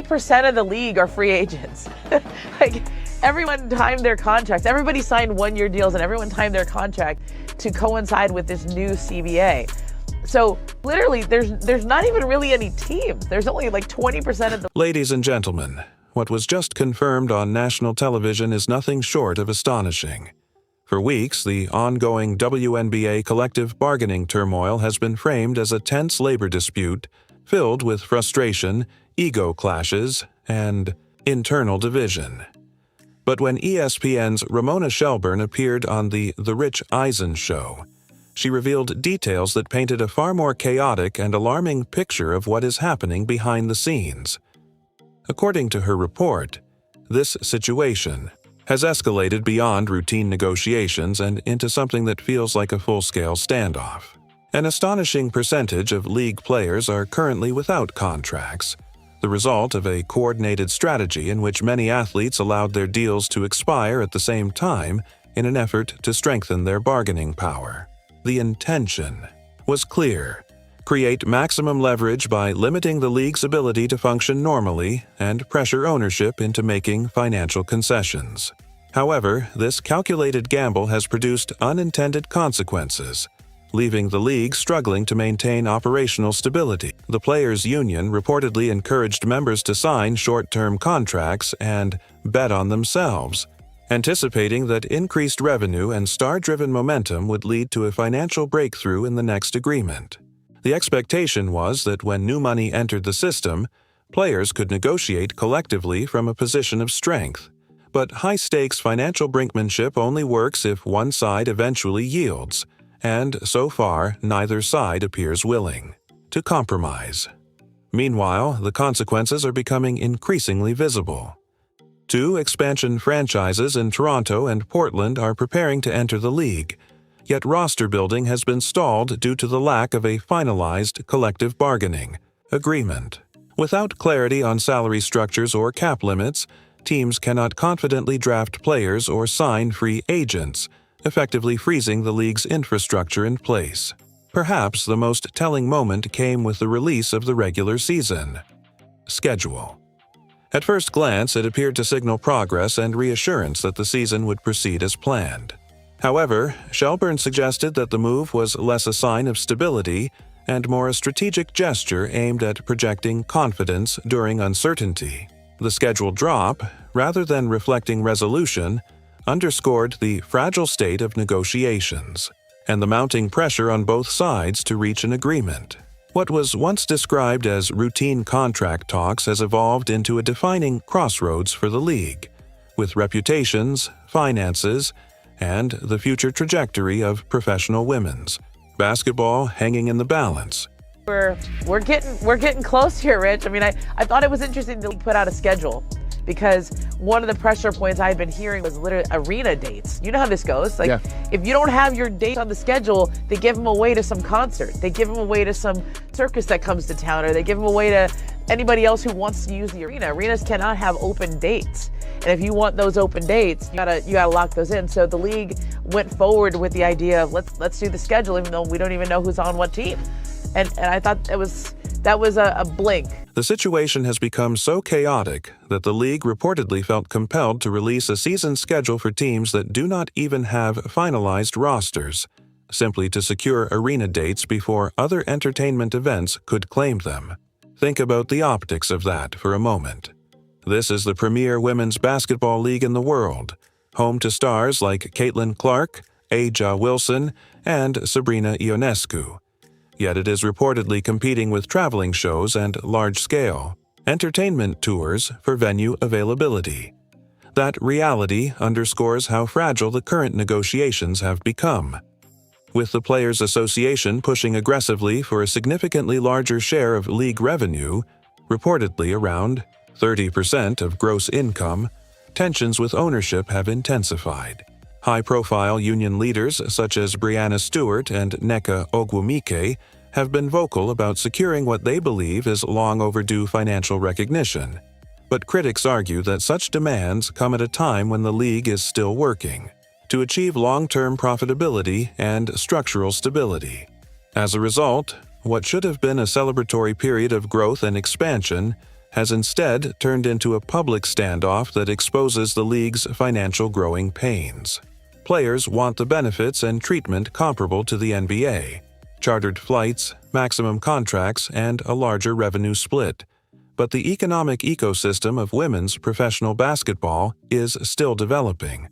20% of the league are free agents. Like, everyone timed their contracts. Everybody signed one-year deals, and everyone timed their contract to coincide with this new CBA. So literally, there's not even really any teams. There's only like 20% of the... Ladies and gentlemen, what was just confirmed on national television is nothing short of astonishing. For weeks, the ongoing WNBA collective bargaining turmoil has been framed as a tense labor dispute filled with frustration, ego clashes, and internal division. But when ESPN's Ramona Shelburne appeared on the Rich Eisen show, she revealed details that painted a far more chaotic and alarming picture of what is happening behind the scenes. According to her report, this situation has escalated beyond routine negotiations and into something that feels like a full-scale standoff. An astonishing percentage of league players are currently without contracts, the result of a coordinated strategy in which many athletes allowed their deals to expire at the same time in an effort to strengthen their bargaining power. The intention was clear: create maximum leverage by limiting the league's ability to function normally and pressure ownership into making financial concessions. However, this calculated gamble has produced unintended consequences, leaving the league struggling to maintain operational stability. The players' union reportedly encouraged members to sign short-term contracts and bet on themselves, anticipating that increased revenue and star-driven momentum would lead to a financial breakthrough in the next agreement. The expectation was that when new money entered the system, players could negotiate collectively from a position of strength. But high-stakes financial brinkmanship only works if one side eventually yields, and so far neither side appears willing to compromise. Meanwhile, the consequences are becoming increasingly visible. Two expansion franchises in Toronto and Portland are preparing to enter the league, yet roster building has been stalled due to the lack of a finalized collective bargaining agreement. Without clarity on salary structures or cap limits, teams cannot confidently draft players or sign free agents, effectively freezing the league's infrastructure in place. Perhaps the most telling moment came with the release of the regular season schedule. At first glance, it appeared to signal progress and reassurance that the season would proceed as planned. However, Shelburne suggested that the move was less a sign of stability and more a strategic gesture aimed at projecting confidence during uncertainty. The schedule drop, rather than reflecting resolution, underscored the fragile state of negotiations and the mounting pressure on both sides to reach an agreement. What was once described as routine contract talks has evolved into a defining crossroads for the league, with reputations, finances, and the future trajectory of professional women's basketball hanging in the balance. We're getting close here, Rich. I mean, I thought it was interesting to put out a schedule, because one of the pressure points I've been hearing was literally arena dates. You know how this goes. Like, if you don't have your date on the schedule, they give them away to some concert. They give them away to some circus that comes to town, or they give them away to anybody else who wants to use the arena. Arenas cannot have open dates. And if you want those open dates, you gotta lock those in. So the league went forward with the idea of let's do the schedule, even though we don't even know who's on what team. And I thought that was a blink. The situation has become so chaotic that the league reportedly felt compelled to release a season schedule for teams that do not even have finalized rosters, simply to secure arena dates before other entertainment events could claim them. Think about the optics of that for a moment. This is the premier women's basketball league in the world, home to stars like Caitlin Clark, A'ja Wilson, and Sabrina Ionescu. Yet it is reportedly competing with traveling shows and large-scale entertainment tours for venue availability. That reality underscores how fragile the current negotiations have become. With the Players Association pushing aggressively for a significantly larger share of league revenue, reportedly around 30% of gross income, tensions with ownership have intensified. High-profile union leaders such as Breanna Stewart and Nneka Ogwumike have been vocal about securing what they believe is long-overdue financial recognition. But critics argue that such demands come at a time when the league is still working to achieve long-term profitability and structural stability. As a result, what should have been a celebratory period of growth and expansion has instead turned into a public standoff that exposes the league's financial growing pains. Players want the benefits and treatment comparable to the NBA: chartered flights, maximum contracts, and a larger revenue split. But the economic ecosystem of women's professional basketball is still developing.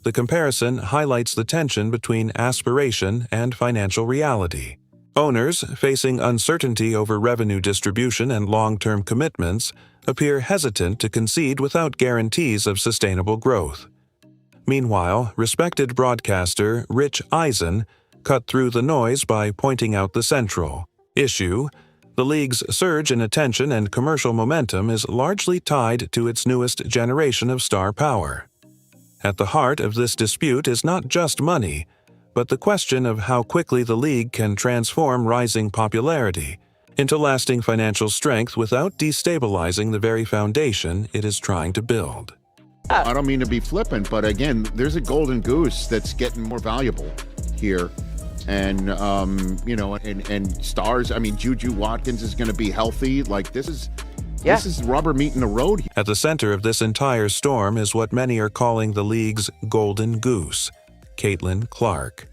The comparison highlights the tension between aspiration and financial reality. Owners, facing uncertainty over revenue distribution and long-term commitments, appear hesitant to concede without guarantees of sustainable growth. Meanwhile, respected broadcaster Rich Eisen cut through the noise by pointing out the central issue. The league's surge in attention and commercial momentum is largely tied to its newest generation of star power. At the heart of this dispute is not just money, but the question of how quickly the league can transform rising popularity into lasting financial strength without destabilizing the very foundation it is trying to build. I don't mean to be flippant, but again, there's a golden goose that's getting more valuable here. And, and stars, I mean, Juju Watkins is going to be healthy. Like, this is rubber meeting the road. At the center of this entire storm is what many are calling the league's golden goose, Caitlin Clark.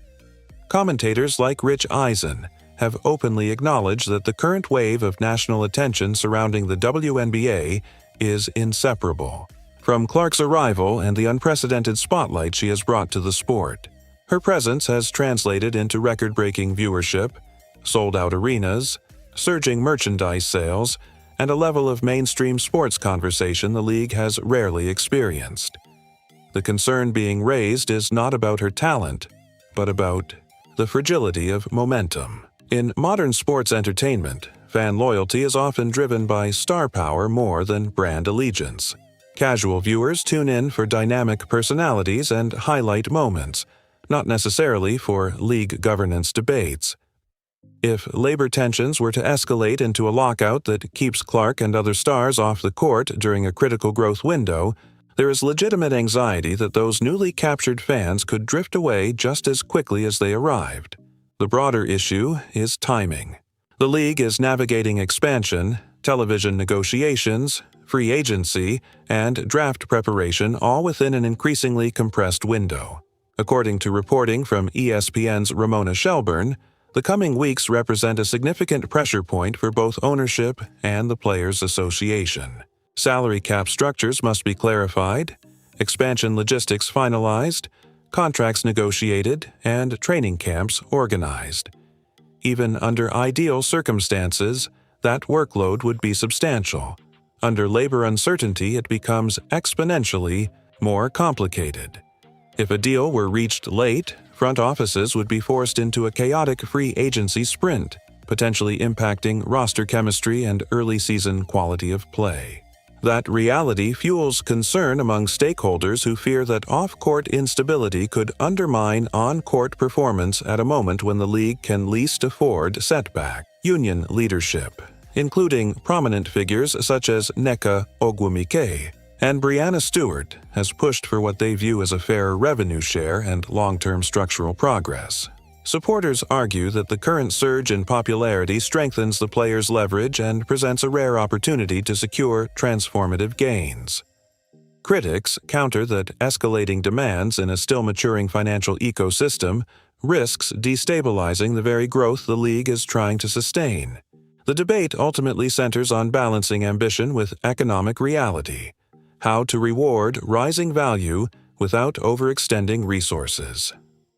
Commentators like Rich Eisen have openly acknowledged that the current wave of national attention surrounding the WNBA is inseparable from Clark's arrival and the unprecedented spotlight she has brought to the sport. Her presence has translated into record-breaking viewership, sold-out arenas, surging merchandise sales, and a level of mainstream sports conversation the league has rarely experienced. The concern being raised is not about her talent, but about the fragility of momentum. In modern sports entertainment, fan loyalty is often driven by star power more than brand allegiance. Casual viewers tune in for dynamic personalities and highlight moments, not necessarily for league governance debates. If labor tensions were to escalate into a lockout that keeps Clark and other stars off the court during a critical growth window, there is legitimate anxiety that those newly captured fans could drift away just as quickly as they arrived. The broader issue is timing. The league is navigating expansion, television negotiations, free agency, and draft preparation all within an increasingly compressed window. According to reporting from ESPN's Ramona Shelburne, the coming weeks represent a significant pressure point for both ownership and the Players Association. Salary cap structures must be clarified, expansion logistics finalized, contracts negotiated, and training camps organized. Even under ideal circumstances, that workload would be substantial. Under labor uncertainty, it becomes exponentially more complicated. If a deal were reached late, front offices would be forced into a chaotic free agency sprint, potentially impacting roster chemistry and early season quality of play. That reality fuels concern among stakeholders who fear that off-court instability could undermine on-court performance at a moment when the league can least afford setback. Union leadership, including prominent figures such as Nneka Ogwumike and Breanna Stewart, has pushed for what they view as a fairer revenue share and long-term structural progress. Supporters argue that the current surge in popularity strengthens the players' leverage and presents a rare opportunity to secure transformative gains. Critics counter that escalating demands in a still-maturing financial ecosystem risks destabilizing the very growth the league is trying to sustain. The debate ultimately centers on balancing ambition with economic reality, how to reward rising value without overextending resources.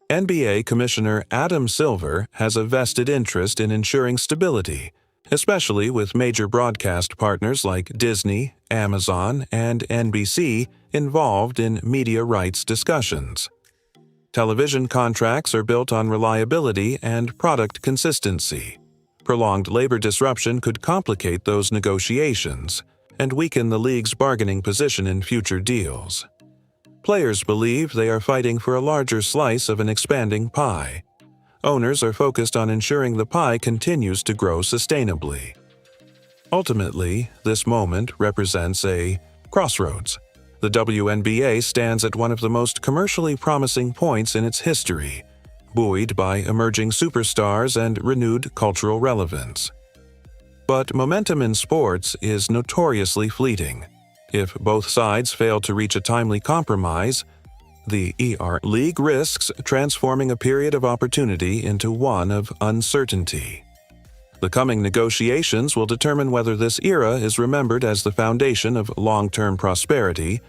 NBA Commissioner Adam Silver has a vested interest in ensuring stability, especially with major broadcast partners like Disney, Amazon, and NBC involved in media rights discussions. Television contracts are built on reliability and product consistency. Prolonged labor disruption could complicate those negotiations and weaken the league's bargaining position in future deals. Players believe they are fighting for a larger slice of an expanding pie. Owners are focused on ensuring the pie continues to grow sustainably. Ultimately, this moment represents a crossroads. The WNBA stands at one of the most commercially promising points in its history, buoyed by emerging superstars and renewed cultural relevance. But momentum in sports is notoriously fleeting. If both sides fail to reach a timely compromise, the League risks transforming a period of opportunity into one of uncertainty. The coming negotiations will determine whether this era is remembered as the foundation of long-term prosperity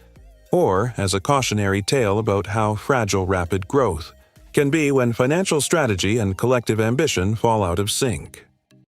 or as a cautionary tale about how fragile rapid growth can be when financial strategy and collective ambition fall out of sync.